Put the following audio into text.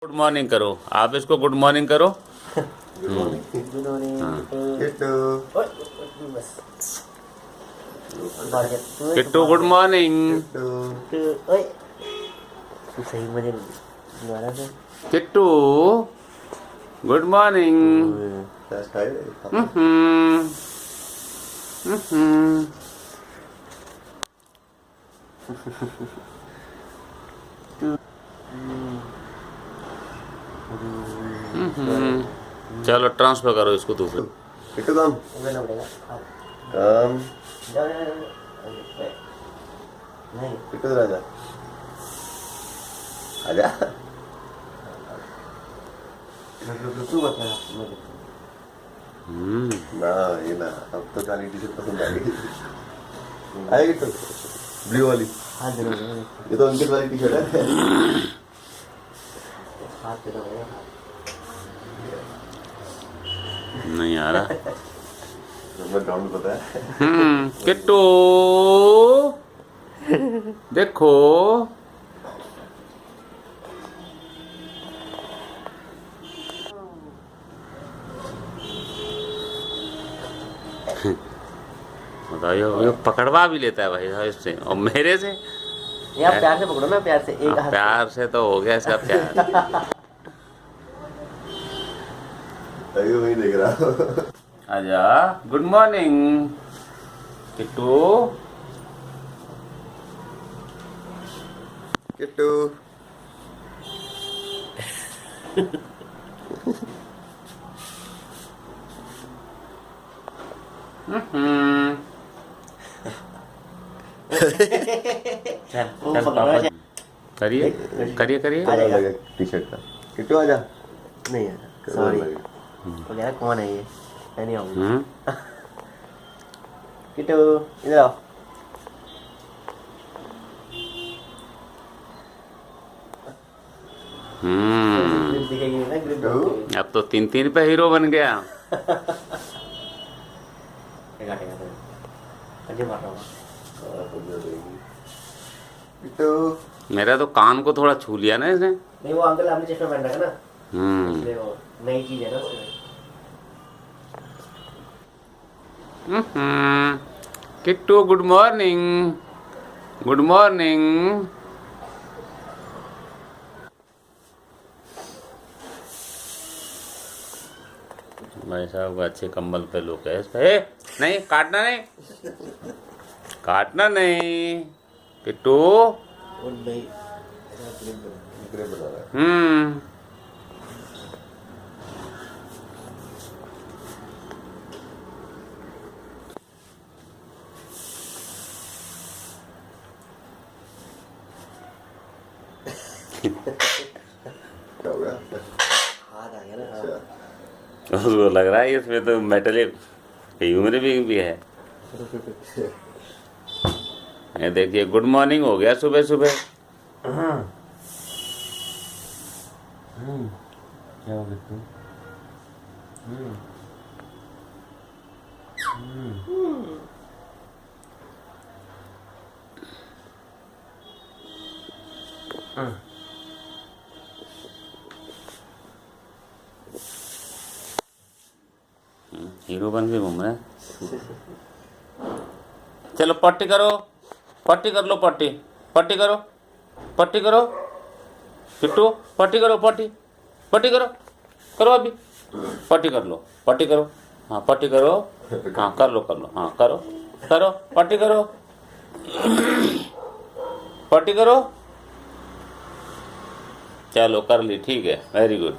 Good morning करो, आप इसको गुड मॉर्निंग करो। Kittu good morning. Kittu good morning. चलो ट्रांसफर करो इसको दूसरे। किट्टू कम कम किट्टू राजा आजा। ना ये ना, अब तो काली टी शर्ट पसंद आ गई। आए किट्टू ब्लू वाली। हाँ जरूर, ये तो अंकित वाली टी शर्ट है। नहीं आ रहा। मैं ग्राउंड पता है। किट्टू देखो बताइए, ये पकड़वा भी लेता है भाई इससे और मेरे से। आप प्यार से पकड़ो ना, प्यार से एक हाथ। प्यार से तो हो गया इसका प्यार। अभी वही देख रहा हूँ। आजा गुड मॉर्निंग किट्टू। किट्टू करिए करिए करिए। टी शर्ट का किट्टू आजा। नहीं आजा, सॉरी। तो यार कौन है ये? मैं नहीं आऊंगा। किट्टू इधर आओ। दिखेगी ना ग्रिप। अब तो 3-3 पे हीरो बन गया। किट्टू मेरा तो कान को थोड़ा छू लिया ना इसने। नहीं वो अंकल आपने चश्मा पहन रखा ना, इसलिए वो नई चीज है ना उसमें। Kittu good morning good morning. भाई साहब अच्छे कंबल पे लोग है इस पे। नहीं काटना नहीं, काटना नहीं किट्टू। और नहीं ग्रे बना रहा है। क्या हो गया? हाथ आ गया ना। अच्छा उसको लग रहा है इसमें तो मेटलिक ह्यूमर भी है। ये देखिए गुड मॉर्निंग हो गया सुबह सुबह। क्या हो गया? हीरो बन के घूम रहे हैं। चलो पट्टी करो, पट्टी कर लो, पट्टी पट्टी करो, पट्टी करो किट्टू, पट्टी करो, पट्टी पट्टी करो, करो अभी पट्टी कर लो, पट्टी करो। हाँ पट्टी करो, हाँ कर लो हाँ करो करो पट्टी करो, पट्टी करो। चलो कर ली, ठीक है, वेरी गुड।